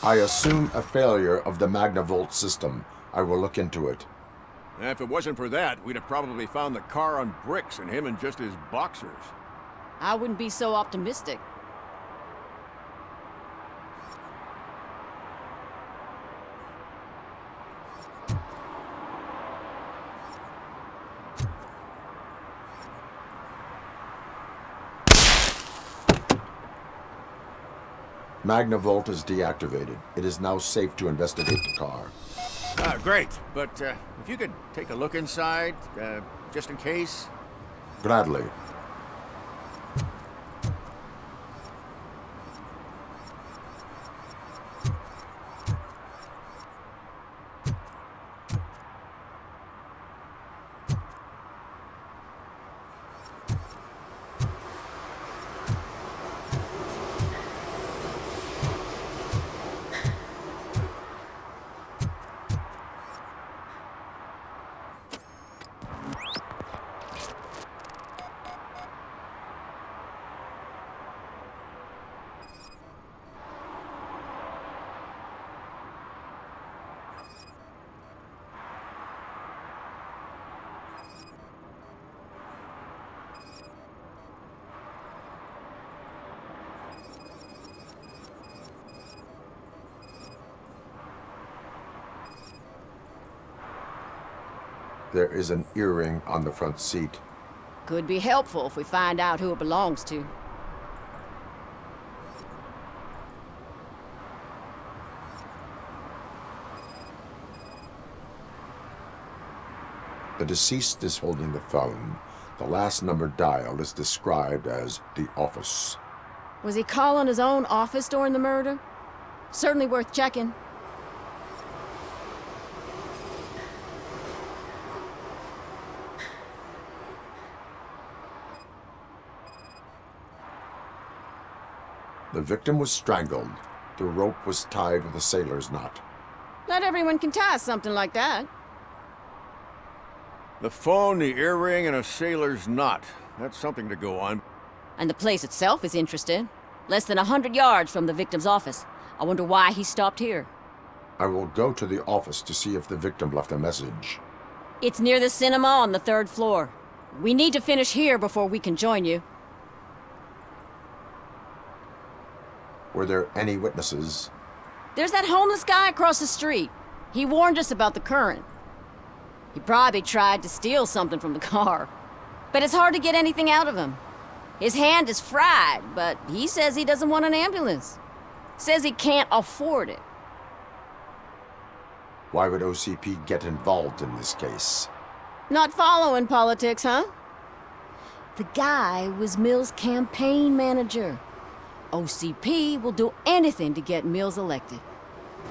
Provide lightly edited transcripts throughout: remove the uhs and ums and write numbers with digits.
I assume a failure of the Magnavolt system. I will look into it. If it wasn't for that, we'd have probably found the car on bricks and him in just his boxers. I wouldn't be so optimistic. Magnavolt is deactivated. It is now safe to investigate the car. Great. But if you could take a look inside, just in case. Gladly. There is an earring on the front seat. Could be helpful if we find out who it belongs to. The deceased is holding the phone. The last number dialed is described as the office. Was he calling his own office during the murder? Certainly worth checking. The victim was strangled. The rope was tied with a sailor's knot. Not everyone can tie something like that. The phone, the earring, and a sailor's knot. That's something to go on. And the place itself is interesting. Less than 100 yards from the victim's office. I wonder why he stopped here. I will go to the office to see if the victim left a message. It's near the cinema on the 3rd floor. We need to finish here before we can join you. Were there any witnesses? There's that homeless guy across the street. He warned us about the current. He probably tried to steal something from the car. But it's hard to get anything out of him. His hand is fried, but he says he doesn't want an ambulance. Says he can't afford it. Why would OCP get involved in this case? Not following politics, huh? The guy was Mills' campaign manager. OCP will do anything to get Mills elected.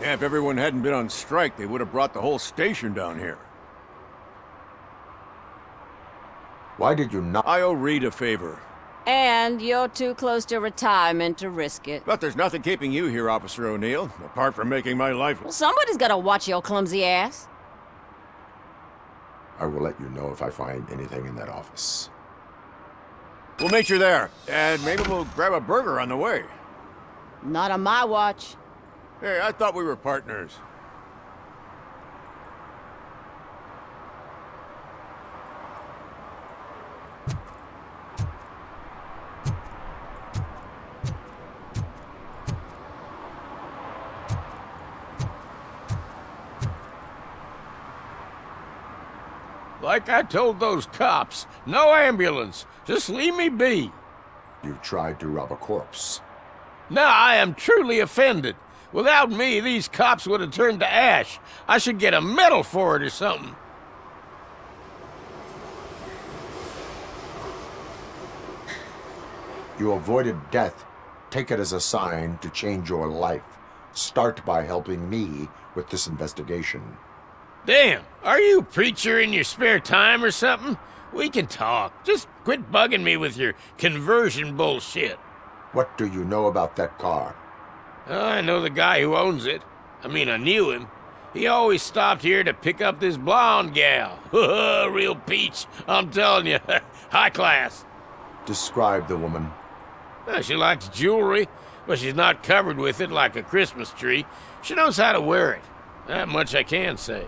Yeah, if everyone hadn't been on strike, they would have brought the whole station down here. Why did you not? I owe Reed a favor. And you're too close to retirement to risk it. But there's nothing keeping you here, Officer O'Neill, apart from making my life... Well, somebody's gotta watch your clumsy ass. I will let you know if I find anything in that office. We'll meet you there, and maybe we'll grab a burger on the way. Not on my watch. Hey, I thought we were partners. Like I told those cops, no ambulance. Just leave me be. You tried to rob a corpse. Now I am truly offended. Without me, these cops would have turned to ash. I should get a medal for it or something. You avoided death. Take it as a sign to change your life. Start by helping me with this investigation. Damn, are you a preacher in your spare time or something? We can talk. Just quit bugging me with your conversion bullshit. What do you know about that car? I know the guy who owns it. I mean, I knew him. He always stopped here to pick up this blonde gal. Real peach, I'm telling you. High class. Describe the woman. She likes jewelry, but she's not covered with it like a Christmas tree. She knows how to wear it. That much I can say.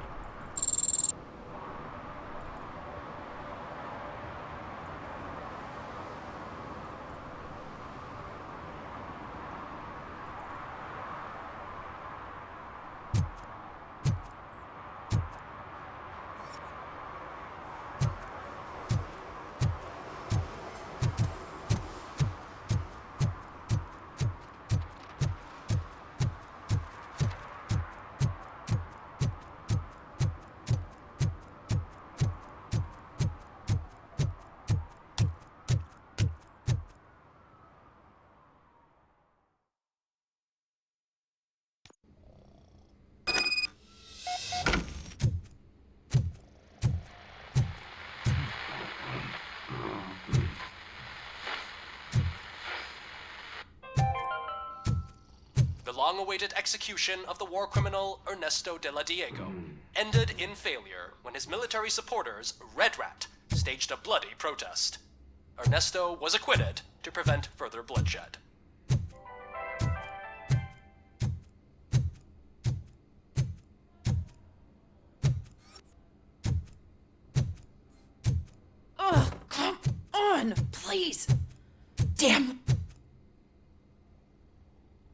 The long-awaited execution of the war criminal Ernesto de la Diego ended in failure when his military supporters, Red Rat, staged a bloody protest. Ernesto was acquitted to prevent further bloodshed. Oh, come on, please. Damn.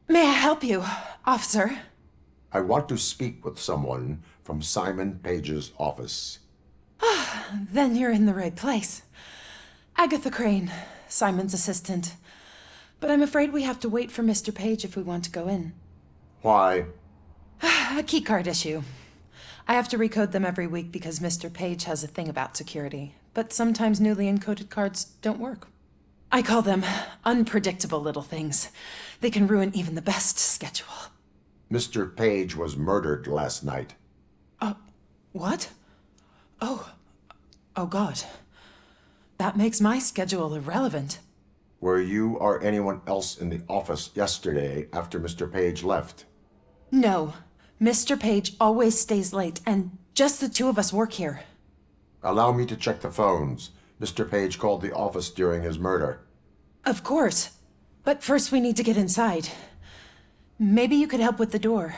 May I help you, officer? I want to speak with someone from Simon Page's office. Then you're in the right place. Agatha Crane, Simon's assistant. But I'm afraid we have to wait for Mr. Page if we want to go in. Why? A keycard issue. I have to recode them every week because Mr. Page has a thing about security. But sometimes newly encoded cards don't work. I call them unpredictable little things. They can ruin even the best schedule. Mr. Page was murdered last night. What? Oh God. That makes my schedule irrelevant. Were you or anyone else in the office yesterday after Mr. Page left? No. Mr. Page always stays late, and just the two of us work here. Allow me to check the phones. Mr. Page called the office during his murder. Of course. But first we need to get inside. Maybe you could help with the door.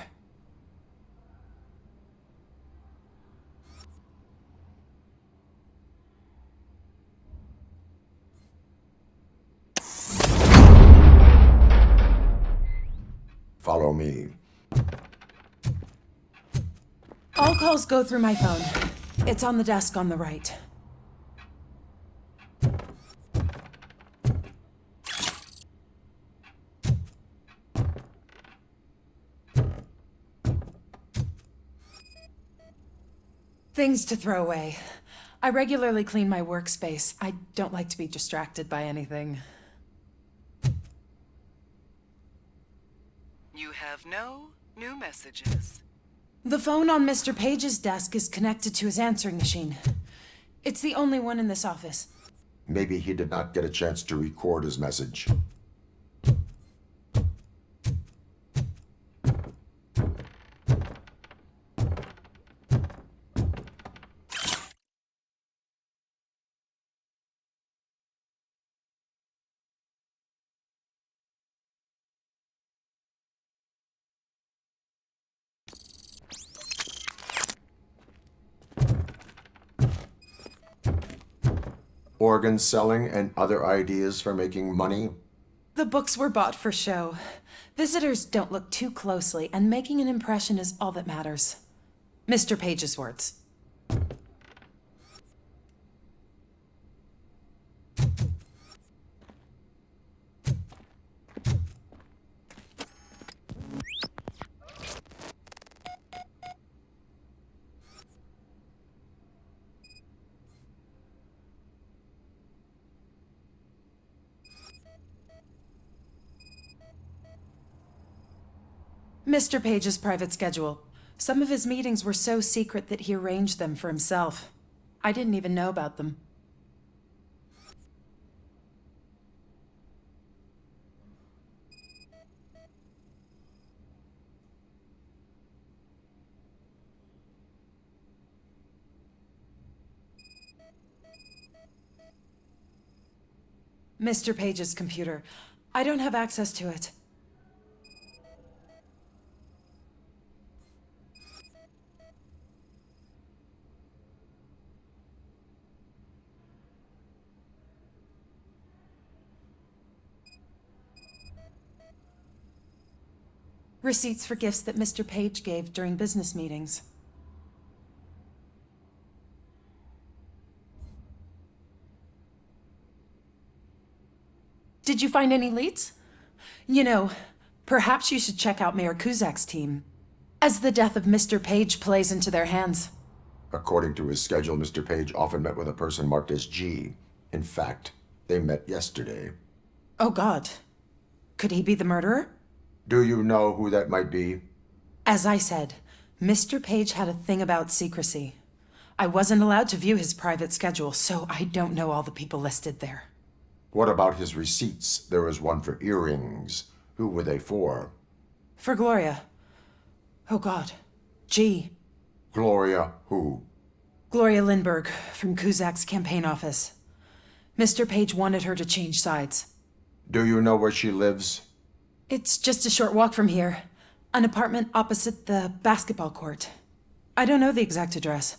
Follow me. All calls go through my phone. It's on the desk on the right. Things to throw away. I regularly clean my workspace. I don't like to be distracted by anything. You have no new messages. The phone on Mr. Page's desk is connected to his answering machine. It's the only one in this office. Maybe he did not get a chance to record his message. Organ selling and other ideas for making money? The books were bought for show. Visitors don't look too closely, and making an impression is all that matters. Mr. Page's words. Mr. Page's private schedule. Some of his meetings were so secret that he arranged them for himself. I didn't even know about them. Mr. Page's computer. I don't have access to it. Receipts for gifts that Mr. Page gave during business meetings. Did you find any leads? You know, perhaps you should check out Mayor Kuzak's team, as the death of Mr. Page plays into their hands. According to his schedule, Mr. Page often met with a person marked as G. In fact, they met yesterday. Oh God. Could he be the murderer? Do you know who that might be? As I said, Mr. Page had a thing about secrecy. I wasn't allowed to view his private schedule, so I don't know all the people listed there. What about his receipts? There was one for earrings. Who were they for? For Gloria. Oh God. G. Gloria who? Gloria Lindbergh, from Kuzak's campaign office. Mr. Page wanted her to change sides. Do you know where she lives? It's just a short walk from here. An apartment opposite the basketball court. I don't know the exact address.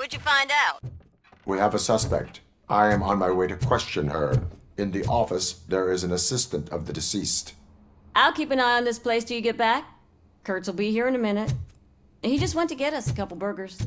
What'd you find out? We have a suspect. I am on my way to question her. In the office, there is an assistant of the deceased. I'll keep an eye on this place till you get back. Kurtz will be here in a minute. He just went to get us a couple burgers.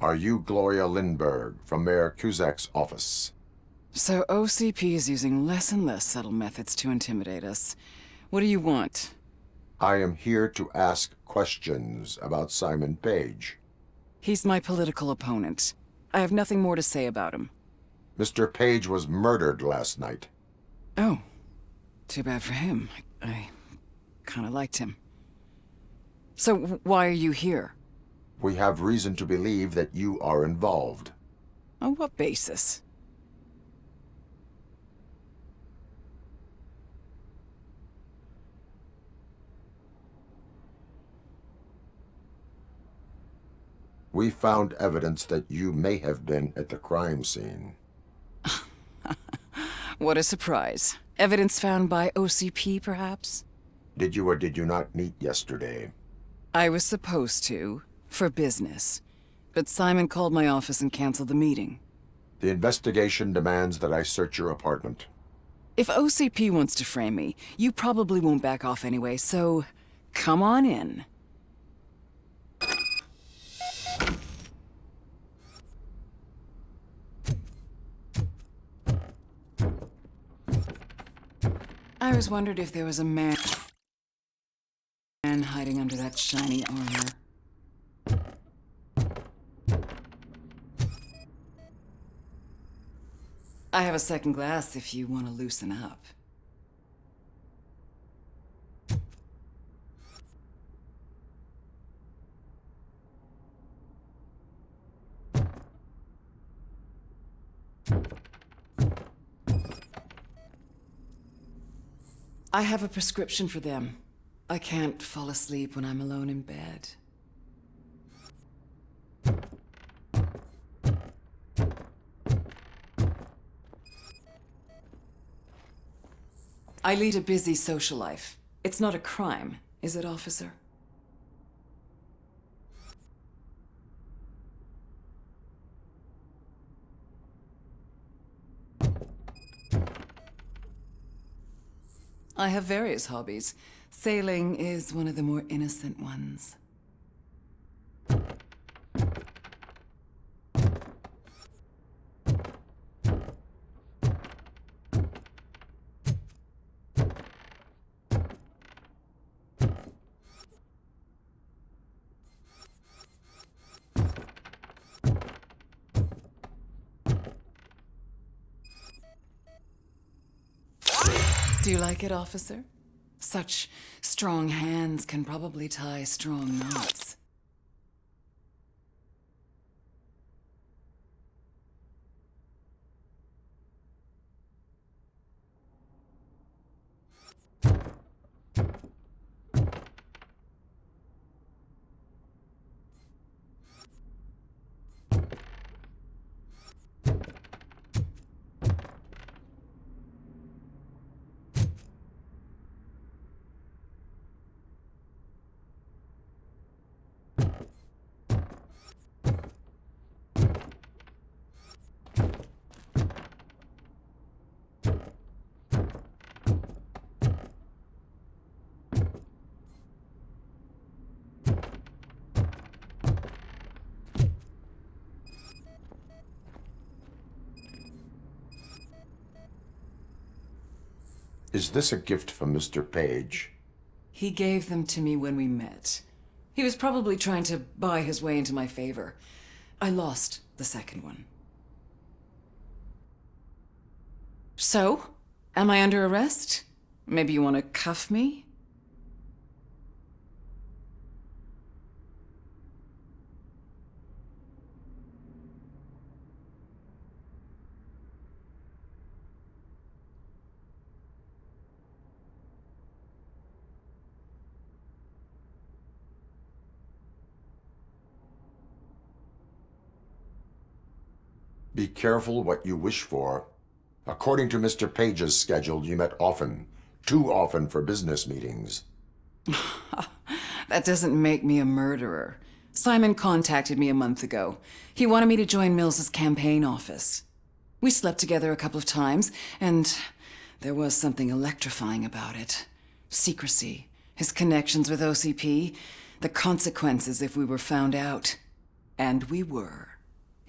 Are you Gloria Lindbergh from Mayor Kuzak's office? So OCP is using less and less subtle methods to intimidate us. What do you want? I am here to ask questions about Simon Page. He's my political opponent. I have nothing more to say about him. Mr. Page was murdered last night. Oh. Too bad for him. I kinda liked him. So why are you here? We have reason to believe that you are involved. On what basis? We found evidence that you may have been at the crime scene. What a surprise. Evidence found by OCP, perhaps? Did you or did you not meet yesterday? I was supposed to, for business. But Simon called my office and canceled the meeting. The investigation demands that I search your apartment. If OCP wants to frame me, you probably won't back off anyway, so come on in. I always wondered if there was a man hiding under that shiny armor. I have a second glass if you want to loosen up. I have a prescription for them. I can't fall asleep when I'm alone in bed. I lead a busy social life. It's not a crime, is it, officer? I have various hobbies. Sailing is one of the more innocent ones. Do you like it, officer? Such strong hands can probably tie strong knots. Is this a gift from Mr. Page? He gave them to me when we met. He was probably trying to buy his way into my favor. I lost the second one. So, am I under arrest? Maybe you want to cuff me? Be careful what you wish for. According to Mr. Page's schedule, you met often. Too often for business meetings. That doesn't make me a murderer. Simon contacted me a month ago. He wanted me to join Mills's campaign office. We slept together a couple of times, and there was something electrifying about it. Secrecy, his connections with OCP, the consequences if we were found out. And we were.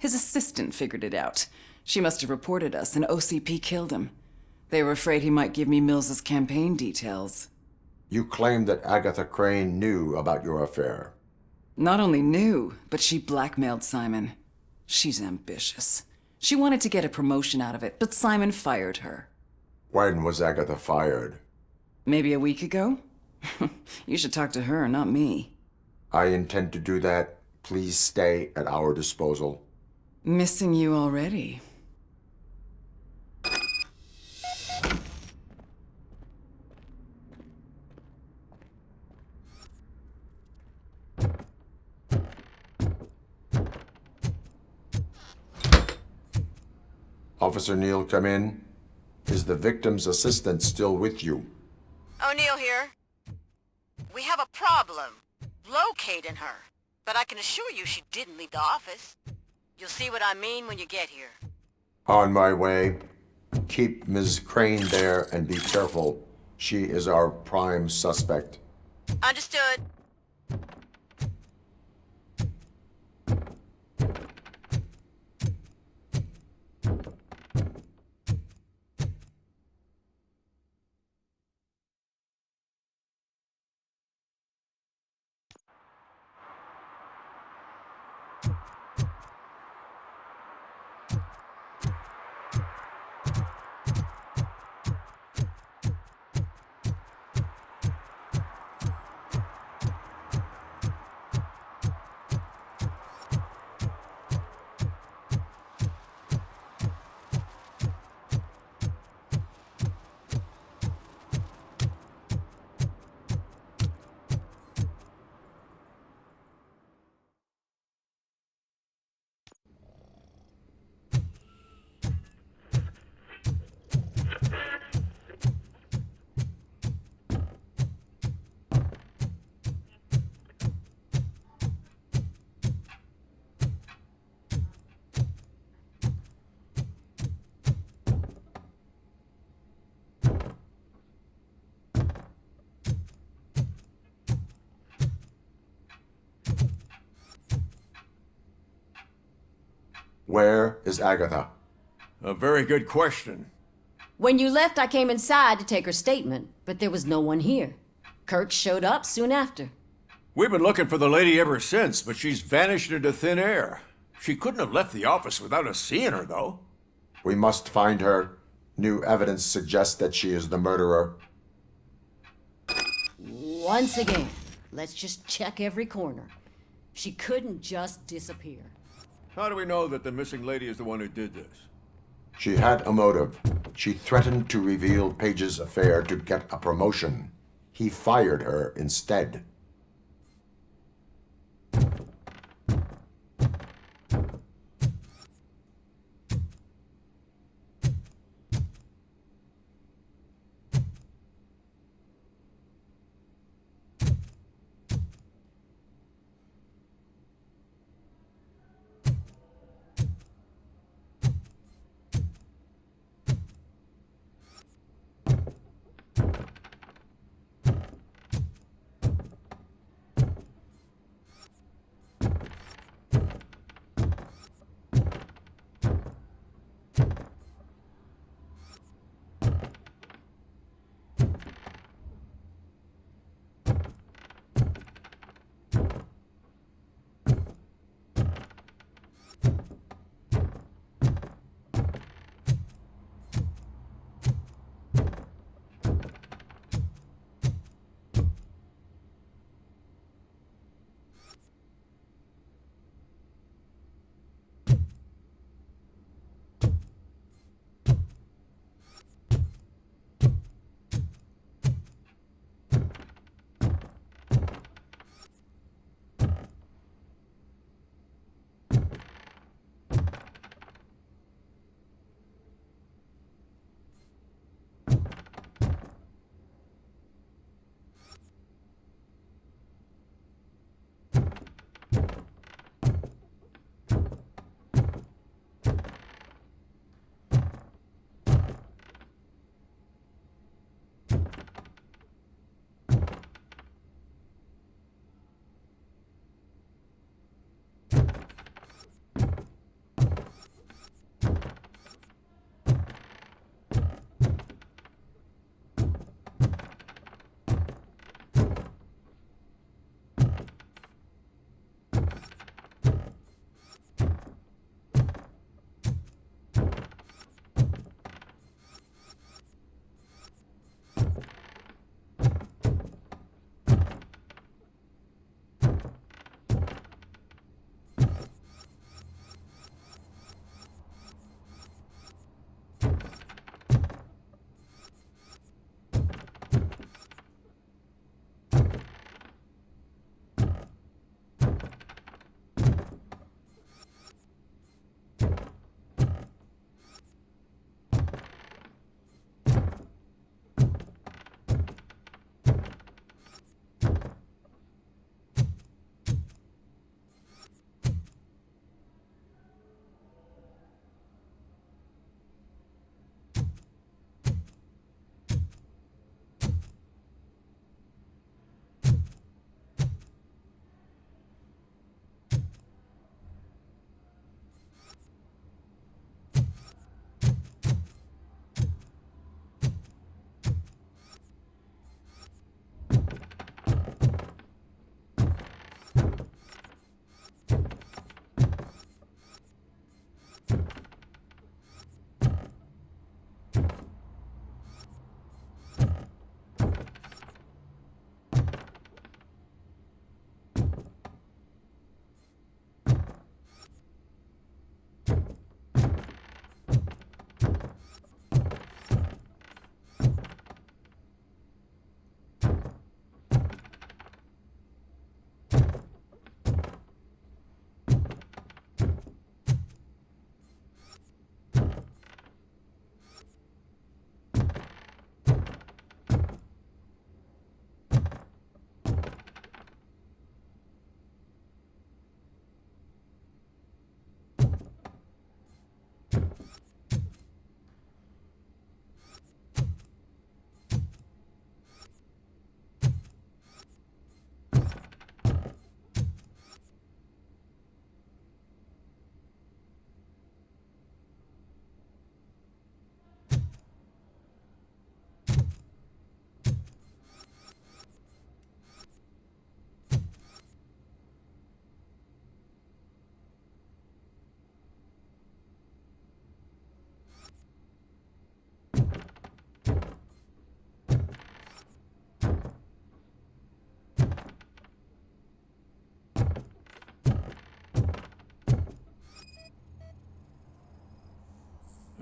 His assistant figured it out. She must have reported us, and OCP killed him. They were afraid he might give me Mills's campaign details. You claim that Agatha Crane knew about your affair. Not only knew, but she blackmailed Simon. She's ambitious. She wanted to get a promotion out of it, but Simon fired her. When was Agatha fired? Maybe a week ago? You should talk to her, not me. I intend to do that. Please stay at our disposal. Missing you already. Officer Neal, come in. Is the victim's assistant still with you? O'Neill here. We have a problem locating her, but I can assure you she didn't leave the office. You'll see what I mean when you get here. On my way. Keep Ms. Crane there and be careful. She is our prime suspect. Understood. Where is Agatha? A very good question. When you left, I came inside to take her statement, but there was no one here. Kurt showed up soon after. We've been looking for the lady ever since, but she's vanished into thin air. She couldn't have left the office without us seeing her, though. We must find her. New evidence suggests that she is the murderer. Once again, let's just check every corner. She couldn't just disappear. How do we know that the missing lady is the one who did this? She had a motive. She threatened to reveal Page's affair to get a promotion. He fired her instead.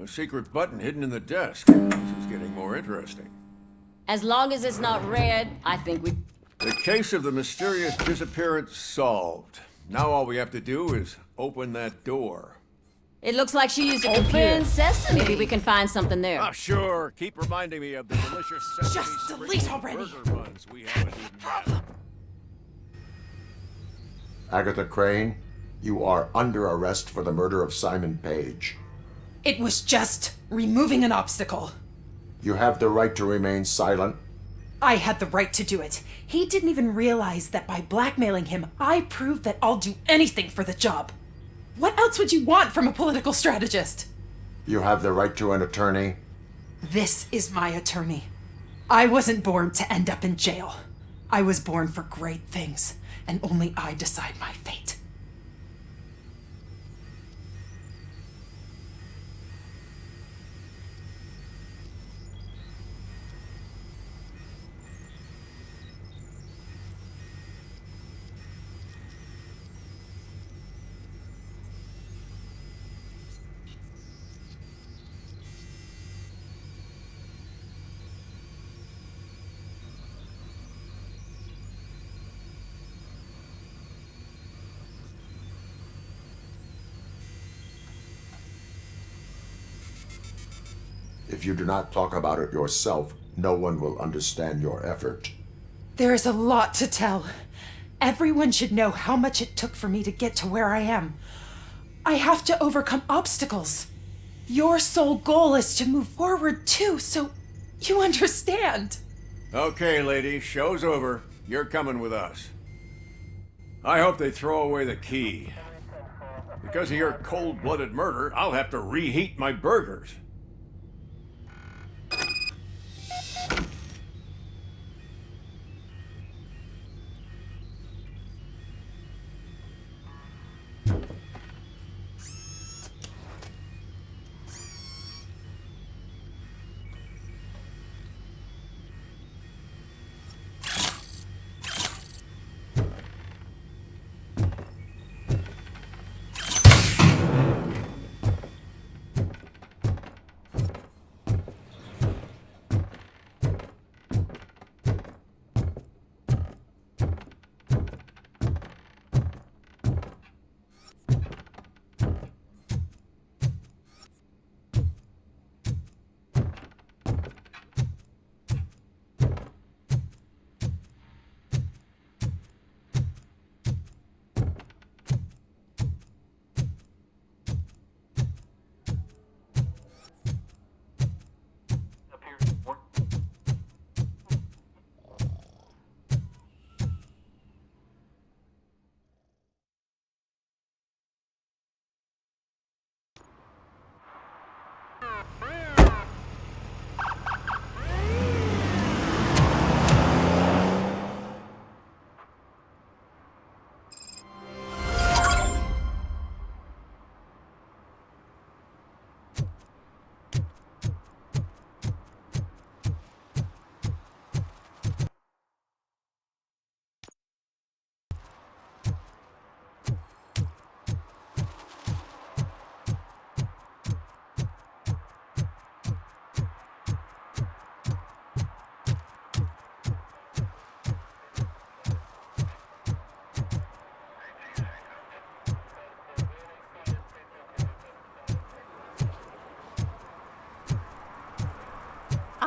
A secret button hidden in the desk. This is getting more interesting. As long as it's not red, I think we... The case of the mysterious disappearance solved. Now all we have to do is open that door. It looks like she used a computer. Sesame. Maybe we can find something there. Ah, sure. Keep reminding me of the delicious sesame Just delete already. burger buns we haven't eaten yet. Agatha Crane, you are under arrest for the murder of Simon Page. It was just removing an obstacle. You have the right to remain silent. I had the right to do it. He didn't even realize that by blackmailing him, I proved that I'll do anything for the job. What else would you want from a political strategist? You have the right to an attorney. This is my attorney. I wasn't born to end up in jail. I was born for great things, and only I decide my fate. If you do not talk about it yourself, no one will understand your effort. There is a lot to tell. Everyone should know how much it took for me to get to where I am. I have to overcome obstacles. Your sole goal is to move forward too, so you understand. Okay, lady, show's over. You're coming with us. I hope they throw away the key. Because of your cold-blooded murder, I'll have to reheat my burgers.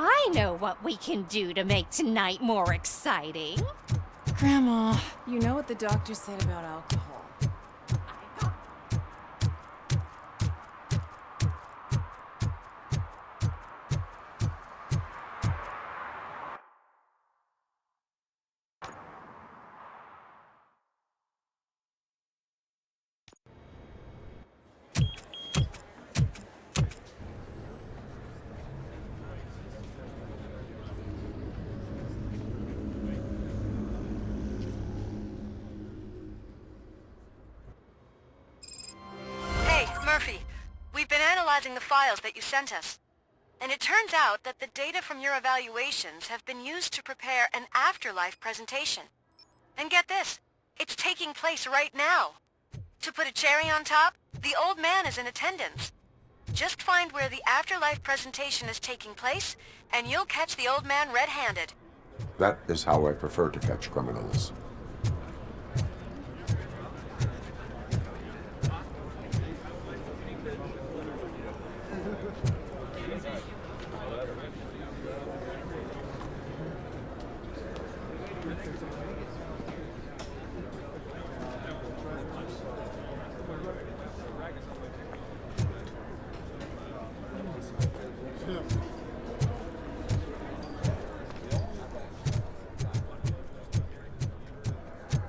I know what we can do to make tonight more exciting. Grandma, you know what the doctor said about alcohol. Murphy, we've been analyzing the files that you sent us. And it turns out that the data from your evaluations have been used to prepare an afterlife presentation. And get this, It's taking place right now. To put a cherry on top, the old man is in attendance. Just find where the afterlife presentation is taking place, and you'll catch the old man red-handed. That is how I prefer to catch criminals.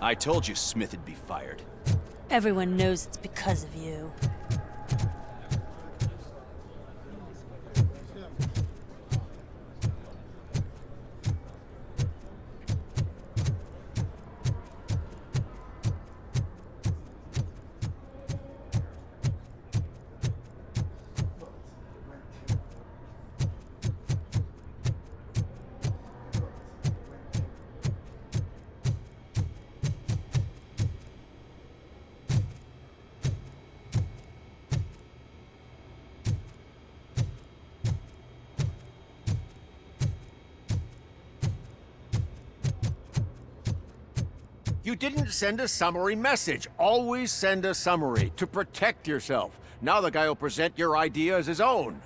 I told you Smith'd be fired. Everyone knows it's because of you. You didn't send a summary message. Always send a summary to protect yourself. Now the guy will present your idea as his own.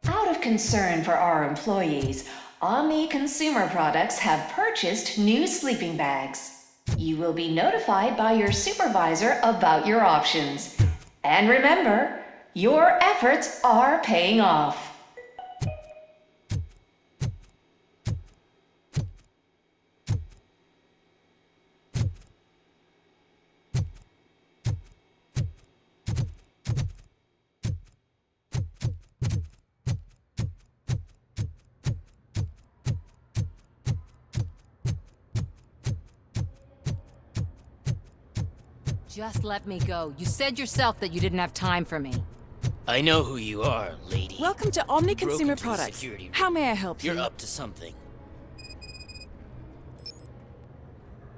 Out of concern for our employees, Omni Consumer Products have purchased new sleeping bags. You will be notified by your supervisor about your options. And remember, your efforts are paying off. Just let me go. You said yourself that you didn't have time for me. I know who you are, lady. Welcome to Omni You broke Consumer into the Products. security room. How may I help you? You're up to something.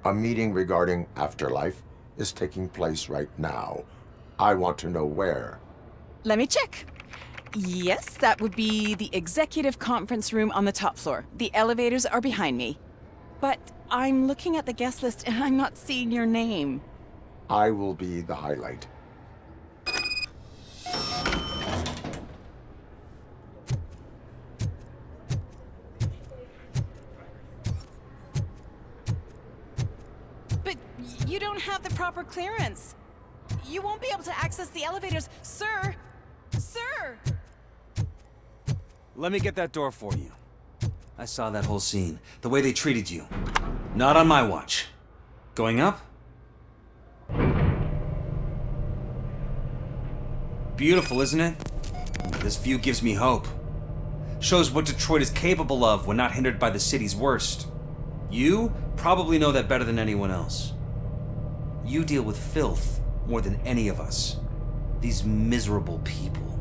A meeting regarding afterlife is taking place right now. I want to know where. Let me check. Yes, that would be the executive conference room on the top floor. The elevators are behind me. But I'm looking at the guest list and I'm not seeing your name. I will be the highlight. But you don't have the proper clearance. You won't be able to access the elevators. Sir! Sir! Let me get that door for you. I saw that whole scene. The way they treated you. Not on my watch. Going up? Beautiful, isn't it? This view gives me hope. Shows what Detroit is capable of when not hindered by the city's worst. You probably know that better than anyone else. You deal with filth more than any of us. These miserable people,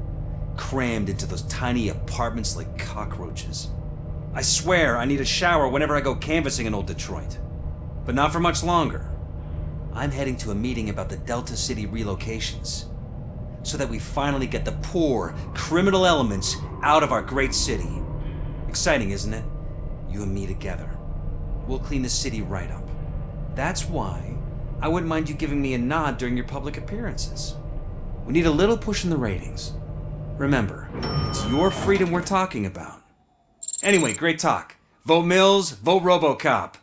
crammed into those tiny apartments like cockroaches. I swear I need a shower whenever I go canvassing in old Detroit. But not for much longer. I'm heading to a meeting about the Delta City relocations, so that we finally get the poor, criminal elements out of our great city. Exciting, isn't it? You and me together. We'll clean the city right up. That's why I wouldn't mind you giving me a nod during your public appearances. We need a little push in the ratings. Remember, it's your freedom we're talking about. Anyway, great talk. Vote Mills, vote RoboCop.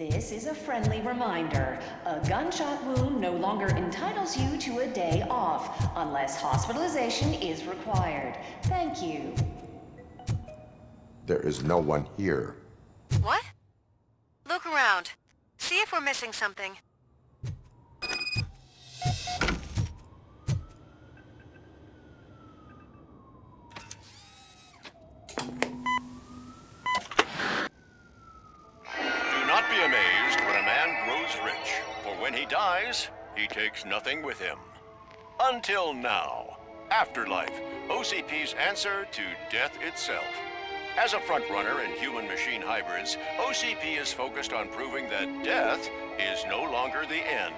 This is a friendly reminder. A gunshot wound no longer entitles you to a day off, unless hospitalization is required. Thank you. There is no one here. What? Look around. See if we're missing something. Do not be amazed when a man grows rich, for when he dies, he takes nothing with him. Until now. Afterlife, OCP's answer to death itself. As a frontrunner in human-machine hybrids, OCP is focused on proving that death is no longer the end.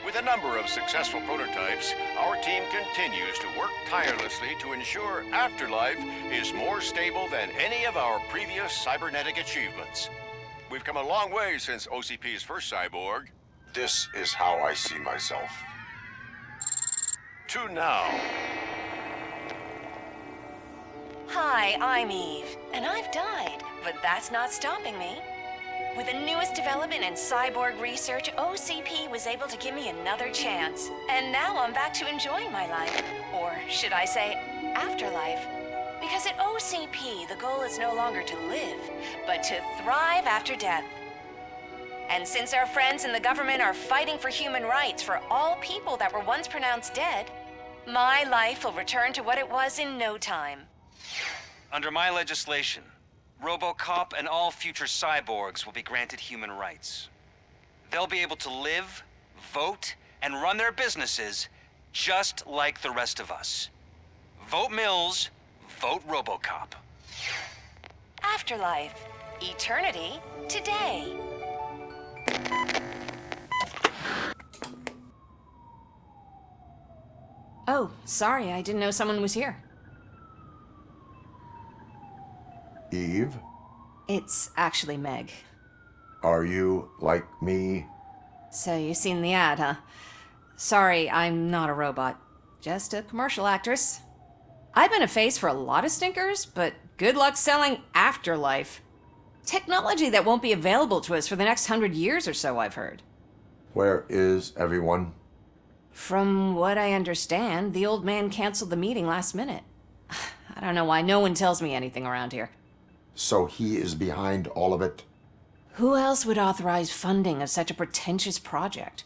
With a number of successful prototypes, our team continues to work tirelessly to ensure Afterlife is more stable than any of our previous cybernetic achievements. We've come a long way since OCP's first cyborg. This is how I see myself. To now. Hi, I'm Eve, and I've died, but that's not stopping me. With the newest development in cyborg research, OCP was able to give me another chance. And now I'm back to enjoying my life. Or should I say, afterlife. Because at OCP, the goal is no longer to live, but to thrive after death. And since our friends in the government are fighting for human rights for all people that were once pronounced dead, my life will return to what it was in no time. Under my legislation, RoboCop and all future cyborgs will be granted human rights. They'll be able to live, vote, and run their businesses just like the rest of us. Vote Mills, vote RoboCop. Afterlife. Eternity. Today. Oh, sorry, I didn't know someone was here. Eve, It's actually Meg. are you like me? So you seen the ad, huh? Sorry, I'm not a robot. Just a commercial actress. I've been a face for a lot of stinkers, but good luck selling Afterlife. Technology that won't be available to us for the next 100 years or so, I've heard. Where is everyone? From what I understand, the old man canceled the meeting last minute. I don't know why no one tells me anything around here. So he is behind all of it? Who else would authorize funding of such a pretentious project?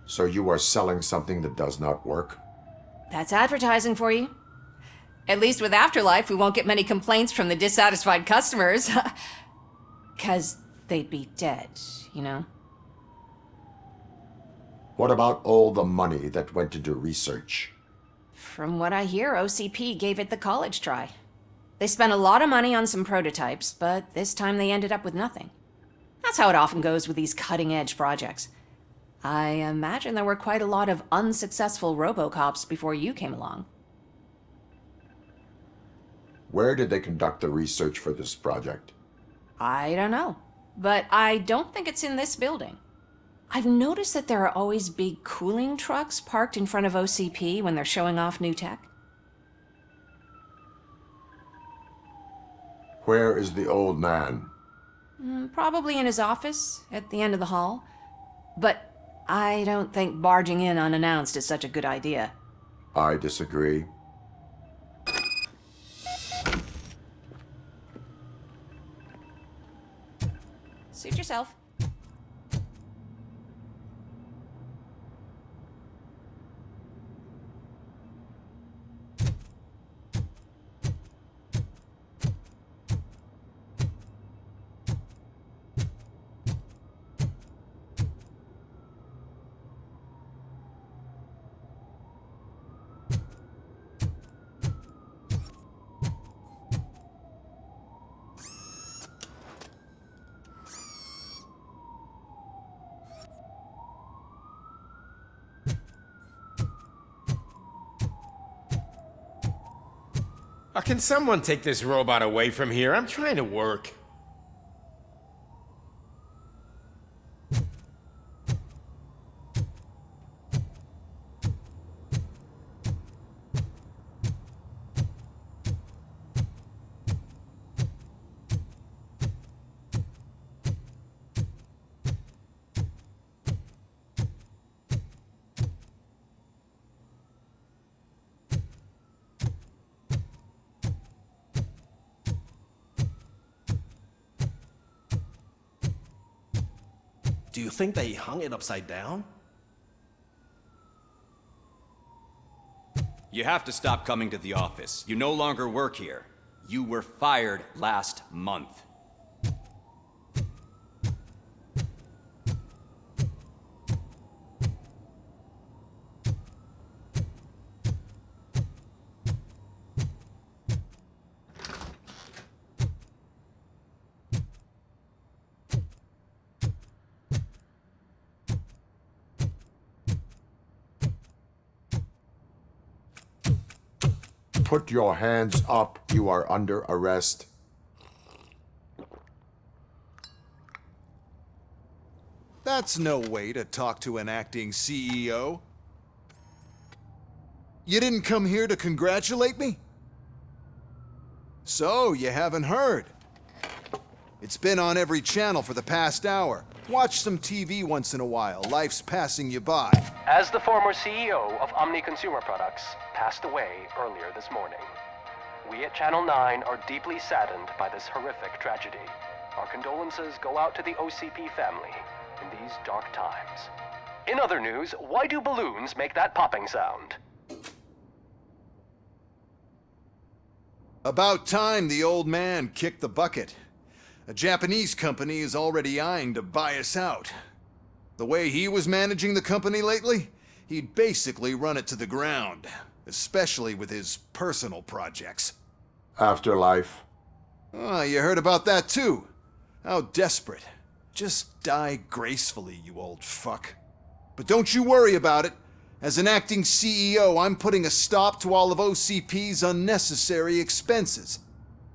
So you are selling something that does not work? That's advertising for you. At least with Afterlife, we won't get many complaints from the dissatisfied customers. 'Cause they'd be dead, you know? What about all the money that went into research? From what I hear, OCP gave it the college try. They spent a lot of money on some prototypes, but this time they ended up with nothing. That's how it often goes with these cutting-edge projects. I imagine there were quite a lot of unsuccessful RoboCops before you came along. Where did they conduct the research for this project? I don't know, but I don't think it's in this building. I've noticed that there are always big cooling trucks parked in front of OCP when they're showing off new tech. Where is the old man? Probably in his office, at the end of the hall. But I don't think barging in unannounced is such a good idea. I disagree. Suit yourself. Can someone take this robot away from here? I'm trying to work. Do you think they hung it upside down? You have to stop coming to the office. You no longer work here. You were fired last month. Put your hands up. You are under arrest. That's no way to talk to an acting CEO. You didn't come here to congratulate me? So, you haven't heard. It's been on every channel for the past hour. Watch some TV once in a while. Life's passing you by. As the former CEO of Omni Consumer Products passed away earlier this morning, we at Channel 9 are deeply saddened by this horrific tragedy. Our condolences go out to the OCP family in these dark times. In other news, why do balloons make that popping sound? About time the old man kicked the bucket. A Japanese company is already eyeing to buy us out. The way he was managing the company lately, he'd basically run it to the ground, especially with his personal projects. Afterlife. Oh, you heard about that too. How desperate. Just die gracefully, you old fuck. But don't you worry about it. As an acting CEO, I'm putting a stop to all of OCP's unnecessary expenses.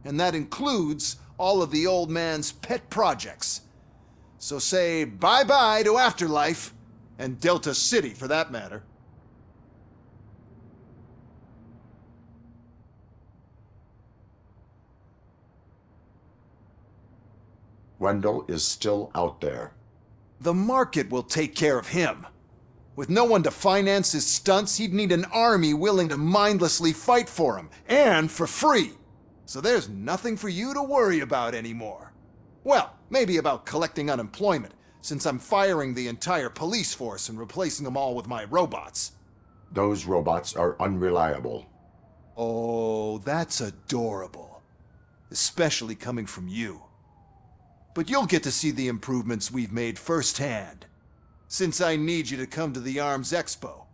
And that includes all of the old man's pet projects. So say bye-bye to Afterlife, and Delta City for that matter. Wendell is still out there. The market will take care of him. With no one to finance his stunts, he'd need an army willing to mindlessly fight for him, and for free. So there's nothing for you to worry about anymore. Well, maybe about collecting unemployment, since I'm firing the entire police force and replacing them all with my robots. Those robots are unreliable. Oh, that's adorable. Especially coming from you. But you'll get to see the improvements we've made firsthand, since I need you to come to the Arms Expo.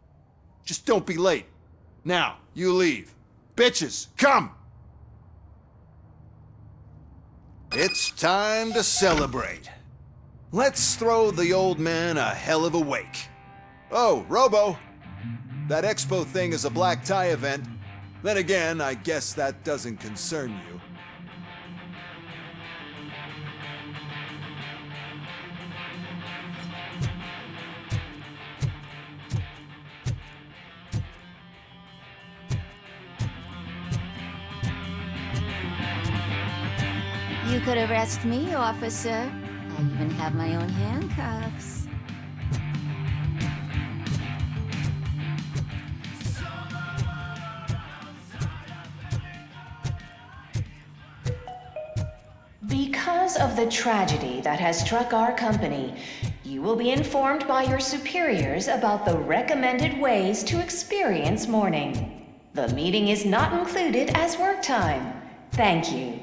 Just don't be late. Now, you leave. Bitches, come! It's time to celebrate. Let's throw the old man a hell of a wake. Oh, Robo! That expo thing is a black tie event. Then again, I guess that doesn't concern you. You could arrest me, officer. I even have my own handcuffs. Because of the tragedy that has struck our company, you will be informed by your superiors about the recommended ways to experience mourning. The meeting is not included as work time. Thank you.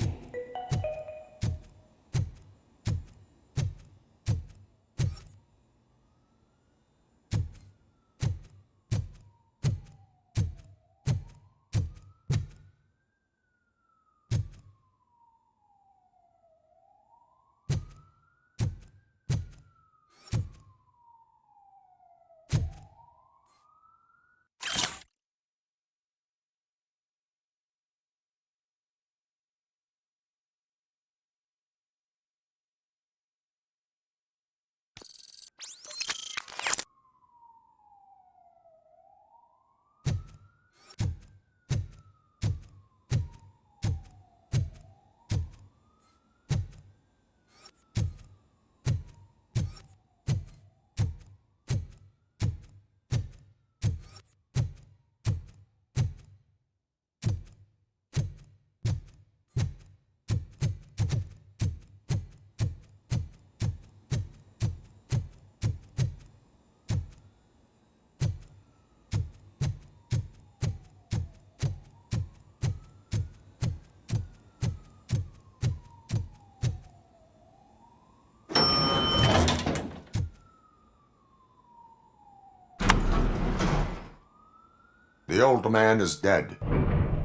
The old man is dead.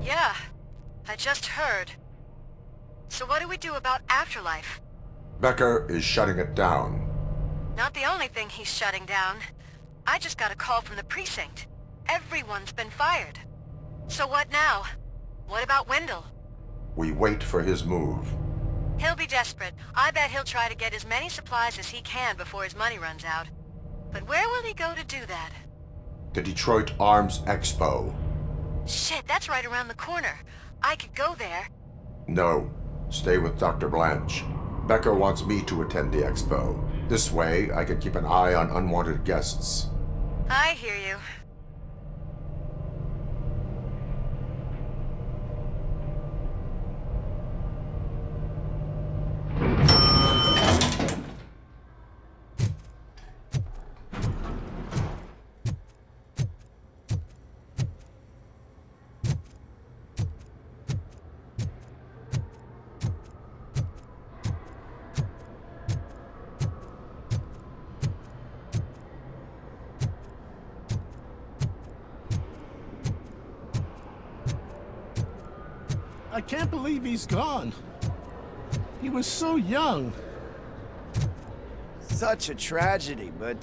Yeah, I just heard. So what do we do about afterlife? Becker is shutting it down. Not the only thing he's shutting down. I just got a call from the precinct. Everyone's been fired. So what now? What about Wendell? We wait for his move. He'll be desperate. I bet he'll try to get as many supplies as he can before his money runs out. But where will he go to do that? The Detroit Arms Expo. Shit, that's right around the corner. I could go there. No. Stay with Dr. Blanche. Becker wants me to attend the expo. This way, I can keep an eye on unwanted guests. I hear you. I can't believe he's gone. He was so young. Such a tragedy, but,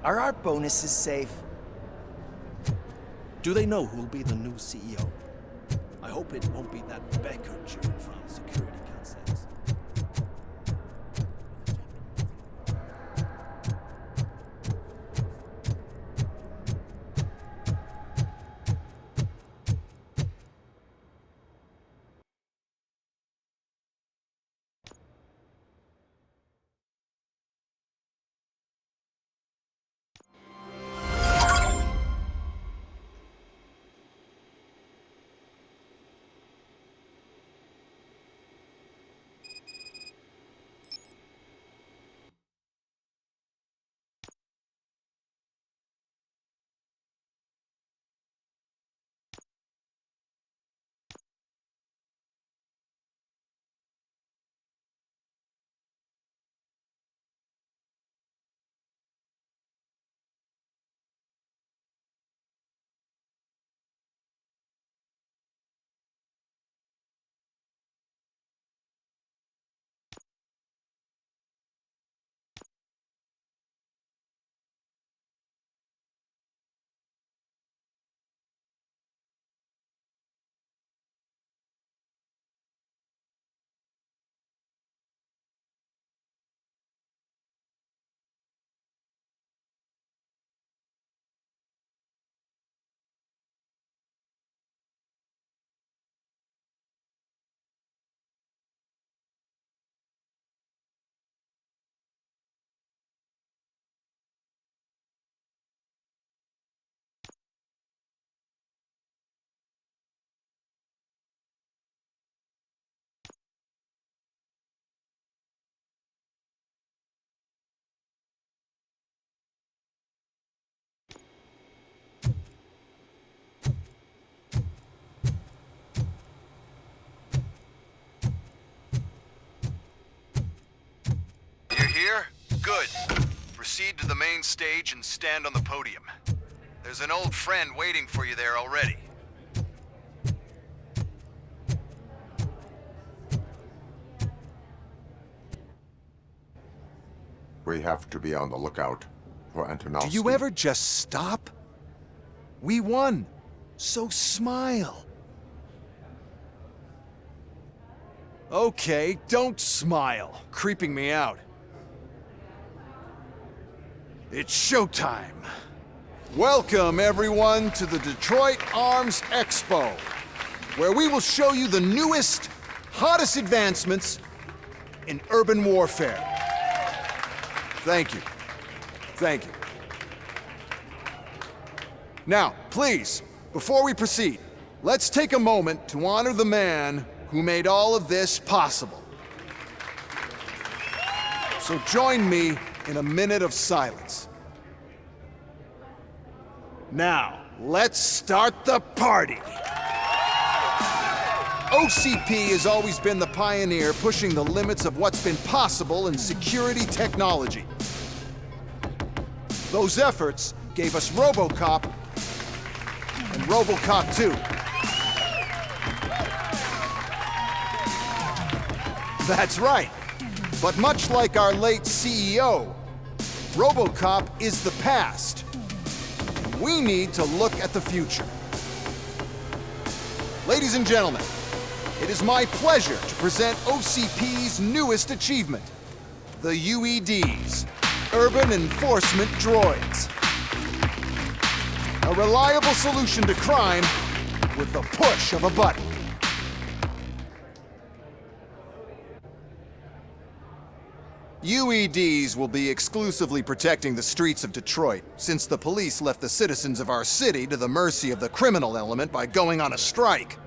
are our bonuses safe? Do they know who'll be the new CEO? I hope it won't be that Becker jerk from security concepts. Here? Good. Proceed to the main stage and stand on the podium. There's an old friend waiting for you there already. We have to be on the lookout for Antonovsky. Do you ever just stop? We won, so smile. Okay, don't smile. Creeping me out. It's showtime. Welcome, everyone, to the Detroit Arms Expo, where we will show you the newest, hottest advancements in urban warfare. Thank you. Thank you. Now, please, before we proceed, let's take a moment to honor the man who made all of this possible. So join me in a minute of silence. Now, let's start the party. OCP has always been the pioneer pushing the limits of what's been possible in security technology. Those efforts gave us RoboCop And RoboCop too. That's right. But much like our late CEO, RoboCop is the past. We need to look at the future. Ladies and gentlemen, it is my pleasure to present OCP's newest achievement, the UEDs, Urban Enforcement Droids. A reliable solution to crime with the push of a button. UEDs will be exclusively protecting the streets of Detroit, since the police left the citizens of our city to the mercy of the criminal element by going on a strike.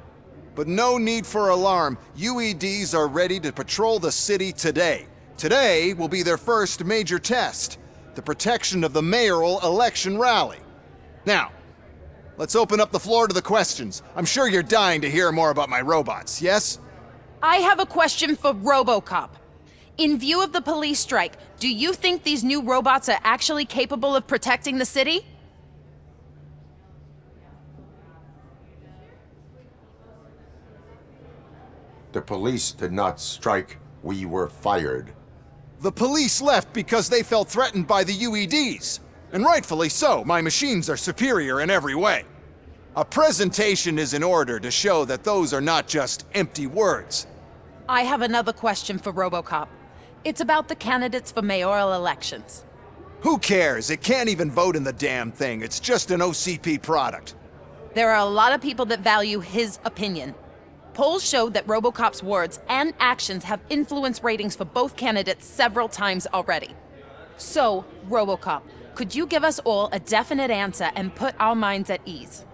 But no need for alarm. UEDs are ready to patrol the city today. Today will be their first major test, the protection of the mayoral election rally. Now, let's open up the floor to the questions. I'm sure you're dying to hear more about my robots, yes? I have a question for RoboCop. In view of the police strike, do you think these new robots are actually capable of protecting the city? The police did not strike. We were fired. The police left because they felt threatened by the UEDs. And rightfully so. My machines are superior in every way. A presentation is in order to show that those are not just empty words. I have another question for RoboCop. It's about the candidates for mayoral elections. Who cares? It can't even vote in the damn thing. It's just an OCP product. There are a lot of people that value his opinion. Polls show that RoboCop's words and actions have influenced ratings for both candidates several times already. So, RoboCop, could you give us all a definite answer and put our minds at ease?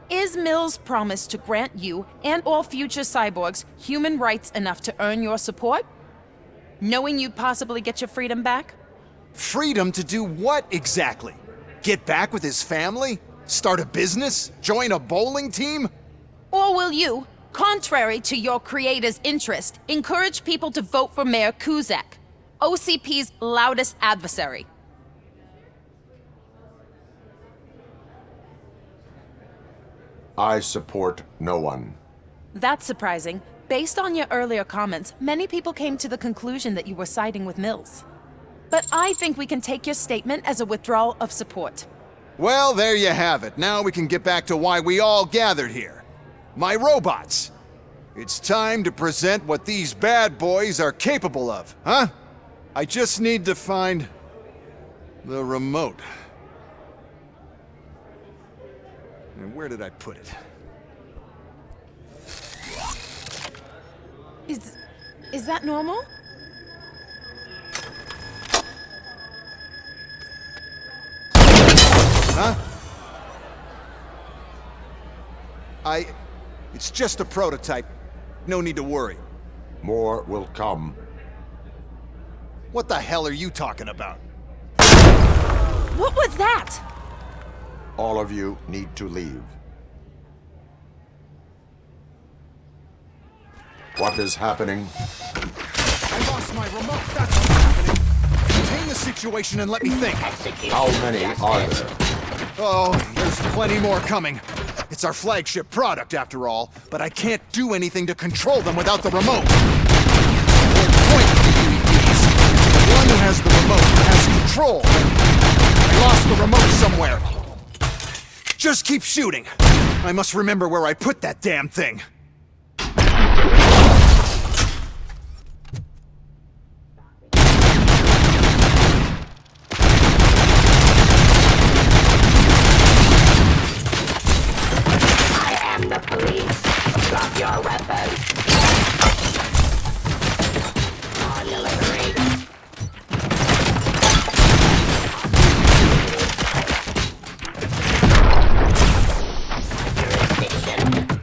Is Mills' promise to grant you and all future cyborgs human rights enough to earn your support? Knowing you'd possibly get your freedom back? Freedom to do what exactly? Get back with his family? Start a business? Join a bowling team? Or will you, contrary to your creator's interest, encourage people to vote for Mayor Kuzak, OCP's loudest adversary? I support no one. That's surprising. Based on your earlier comments, many people came to the conclusion that you were siding with Mills. But I think we can take your statement as a withdrawal of support. Well, there you have it. Now we can get back to why we all gathered here. My robots. It's time to present what these bad boys are capable of, huh? I just need to find the remote. And where did I put it? Is that normal? Huh? It's just a prototype. No need to worry. More will come. What the hell are you talking about? What was that? All of you need to leave. What is happening? I lost my remote. That's what's happening. Contain the situation and let me think. How many are there? Oh, there's plenty more coming. It's our flagship product, after all, but I can't do anything to control them without the remote. The point of the UEDs. The one who has the remote has control. I lost the remote somewhere. Just keep shooting. I must remember where I put that damn thing. The police. Drop your weapons. On delivery. Jurisdiction.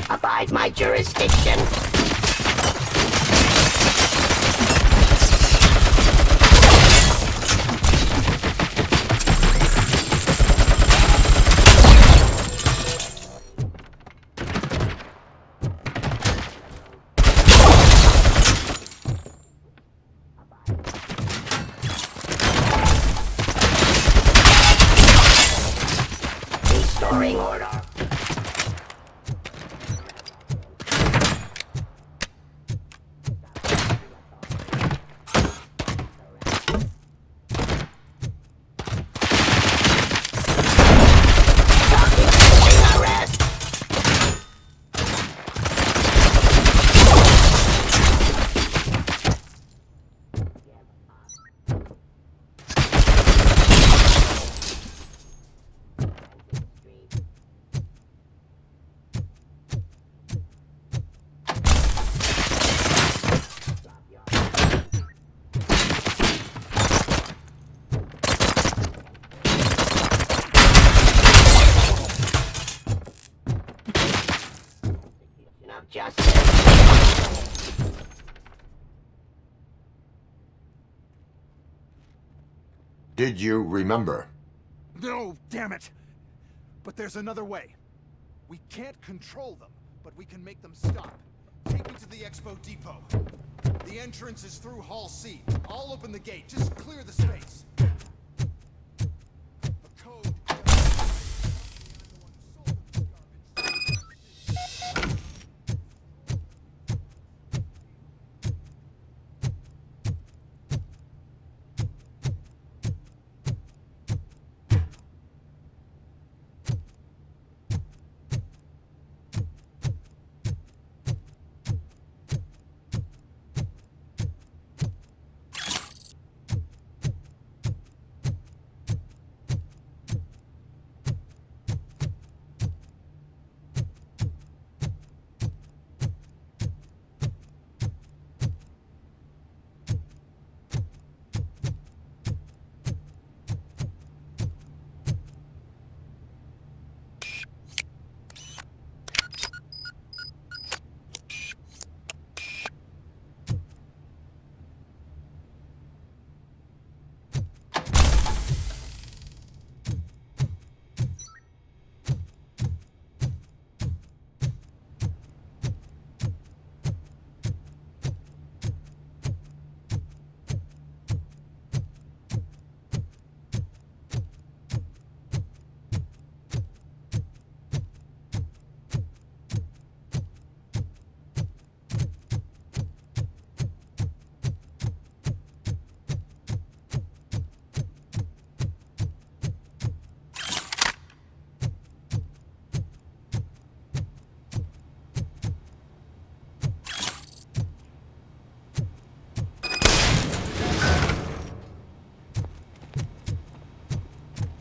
Abide my jurisdiction. Restoring order. Did you remember? No, damn it! But there's another way. We can't control them, but we can make them stop. Take me to the Expo Depot. The entrance is through Hall C. I'll open the gate. Just clear the space. The code...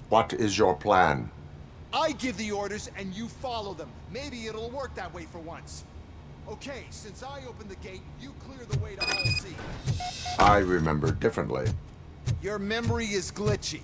What is your plan? I give the orders and you follow them. Maybe it'll work that way for once. Okay, since I opened the gate, you clear the way to Hall C. I remember differently. Your memory is glitchy.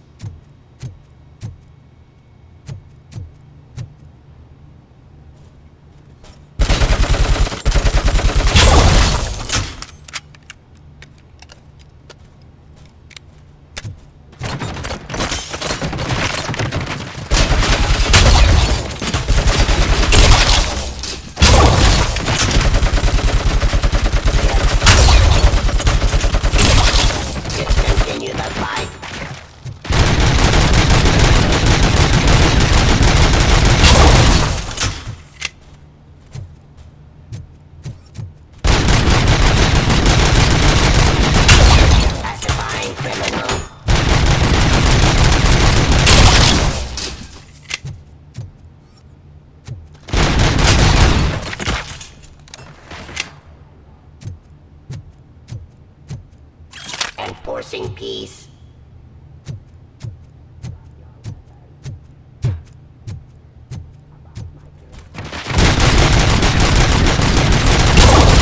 Enforcing peace.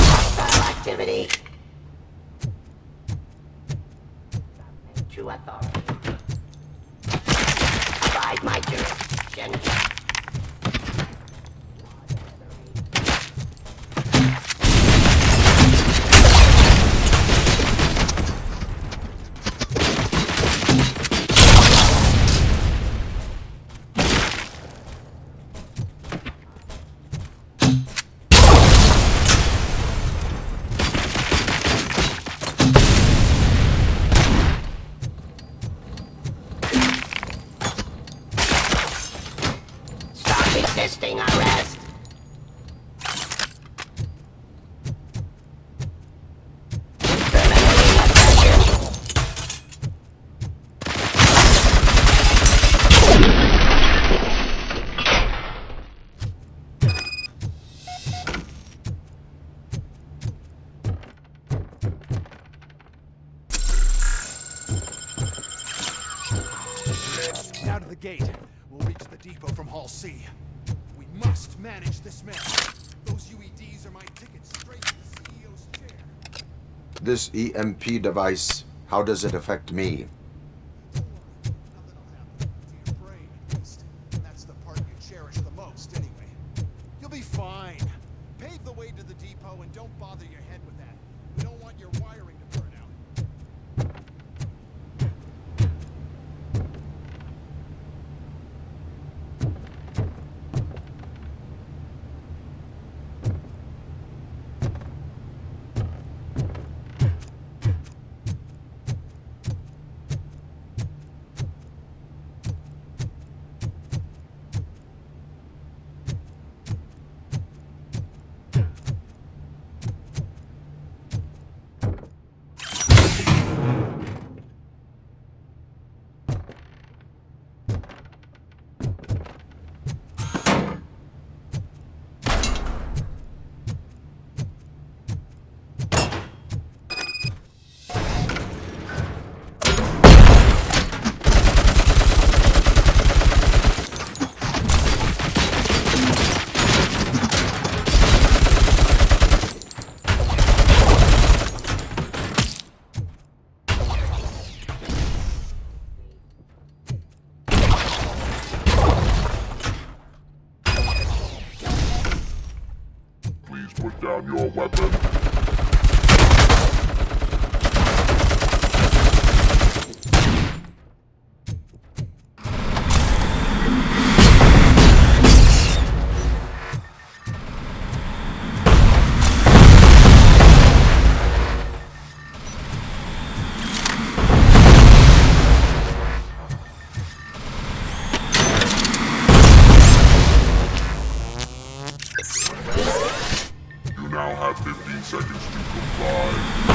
Hostile activity. True authority. Abide my jurisdiction. gate, we'll reach the depot from Hall C. We must manage this mess. Those UEDs are my ticket straight to the CEO's chair. This EMP device, how does it affect me? That's the part you cherish the most, anyway. You'll be fine. Pave the way to the depot and don't bother your head with that. We don't want your wiring to burn out. Put down your weapon. Now have 15 seconds to comply.